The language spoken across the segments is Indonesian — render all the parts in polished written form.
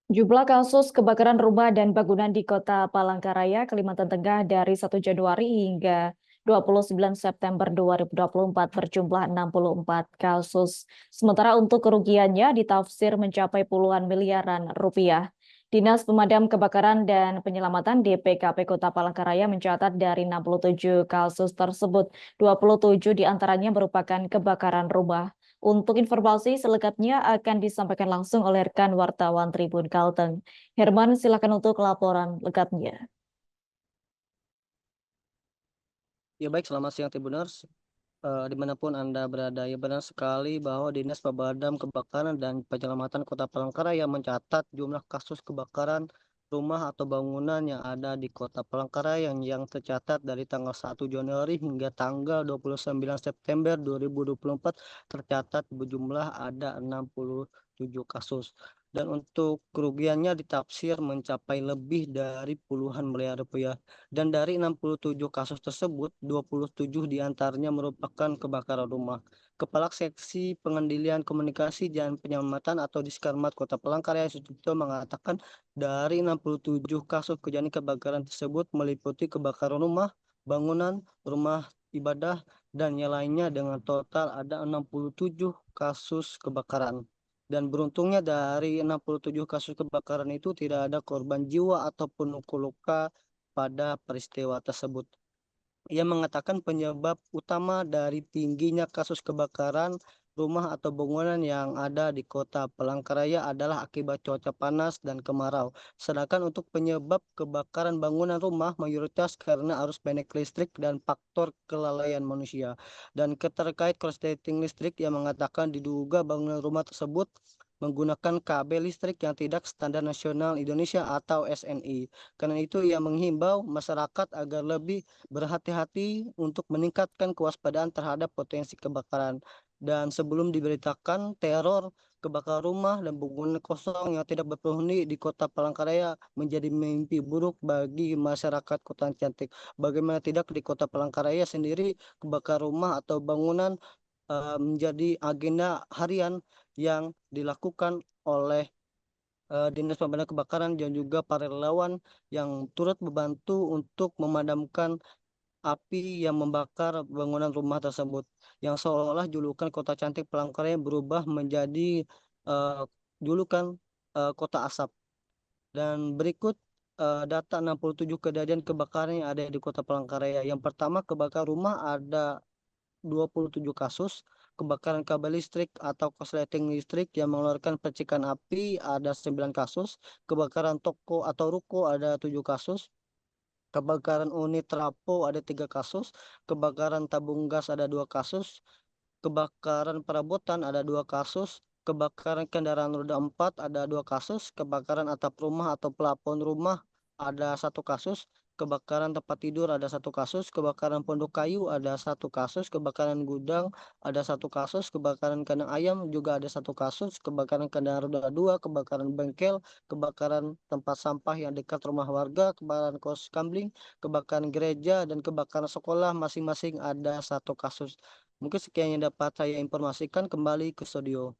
Jumlah kasus kebakaran rumah dan bangunan di Kota Palangkaraya, Kalimantan Tengah dari 1 Januari hingga 29 September 2024 berjumlah 64 kasus. Sementara untuk kerugiannya ditafsir mencapai puluhan miliaran rupiah. Dinas Pemadam Kebakaran dan Penyelamatan DPKP Kota Palangkaraya mencatat dari 67 kasus tersebut, 27 diantaranya merupakan kebakaran rumah. Untuk informasi selengkapnya akan disampaikan langsung oleh rekan wartawan Tribun Kalteng. Herman, silakan untuk laporan lengkapnya. Ya baik, selamat siang Tribuners. Dimanapun Anda berada, ya benar sekali bahwa Dinas Pemadam Kebakaran dan Penyelamatan Kota Palangkaraya mencatat jumlah kasus kebakaran rumah atau bangunan yang ada di Kota Palangkaraya yang tercatat dari tanggal 1 Januari hingga tanggal 29 September 2024 tercatat berjumlah ada 67 kasus. Dan untuk kerugiannya ditafsir mencapai lebih dari puluhan miliar rupiah. Dan dari 67 kasus tersebut, 27 diantaranya merupakan kebakaran rumah. Kepala Seksi Pengendalian Komunikasi dan Penyelamatan atau Diskarmat Kota Palangkaraya Sucipto mengatakan dari 67 kasus kejadian kebakaran tersebut meliputi kebakaran rumah, bangunan, rumah ibadah, dan yang lainnya dengan total ada 67 kasus kebakaran. Dan beruntungnya dari 67 kasus kebakaran itu tidak ada korban jiwa ataupun luka-luka pada peristiwa tersebut. Ia mengatakan penyebab utama dari tingginya kasus kebakaran rumah atau bangunan yang ada di Kota Palangkaraya adalah akibat cuaca panas dan kemarau. Sedangkan untuk penyebab kebakaran bangunan rumah mayoritas karena arus pendek listrik dan faktor kelalaian manusia. Dan terkait korsleting listrik yang mengatakan diduga bangunan rumah tersebut menggunakan kabel listrik yang tidak standar nasional Indonesia atau SNI. Karena itu ia menghimbau masyarakat agar lebih berhati-hati untuk meningkatkan kewaspadaan terhadap potensi kebakaran. Dan sebelum diberitakan teror kebakaran rumah dan bangunan kosong yang tidak berpenghuni di Kota Palangkaraya menjadi mimpi buruk bagi masyarakat Kota Cantik. Bagaimana tidak di Kota Palangkaraya sendiri kebakaran rumah atau bangunan menjadi agenda harian yang dilakukan oleh Dinas Pemadam Kebakaran dan juga para relawan yang turut membantu untuk memadamkan api yang membakar bangunan rumah tersebut, yang seolah-olah julukan Kota Cantik Palangkaraya berubah menjadi uh, julukan Kota Asap. Dan berikut data 67 kejadian kebakaran yang ada di Kota Palangkaraya. Yang pertama, kebakaran rumah ada 27 kasus, kebakaran kabel listrik atau korsleting listrik yang mengeluarkan percikan api ada 9 kasus, kebakaran toko atau ruko ada 7 kasus, kebakaran unit trafo ada 3 kasus, kebakaran tabung gas ada 2 kasus, kebakaran perabotan ada 2 kasus, kebakaran kendaraan roda 4 ada 2 kasus, kebakaran atap rumah atau plafon rumah ada 1 kasus, kebakaran tempat tidur ada 1 kasus, kebakaran pondok kayu ada 1 kasus, kebakaran gudang ada 1 kasus, kebakaran kandang ayam juga ada 1 kasus, kebakaran kendaraan roda 2, kebakaran bengkel, kebakaran tempat sampah yang dekat rumah warga, kebakaran kos kambing, kebakaran gereja, dan kebakaran sekolah masing-masing ada 1 kasus. Mungkin sekian yang dapat saya informasikan, kembali ke studio.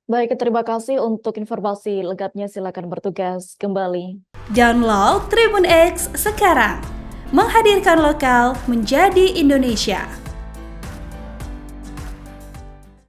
Baik, terima kasih untuk informasi lengkapnya. Silakan bertugas kembali. Download Tribun X sekarang, menghadirkan lokal menjadi Indonesia.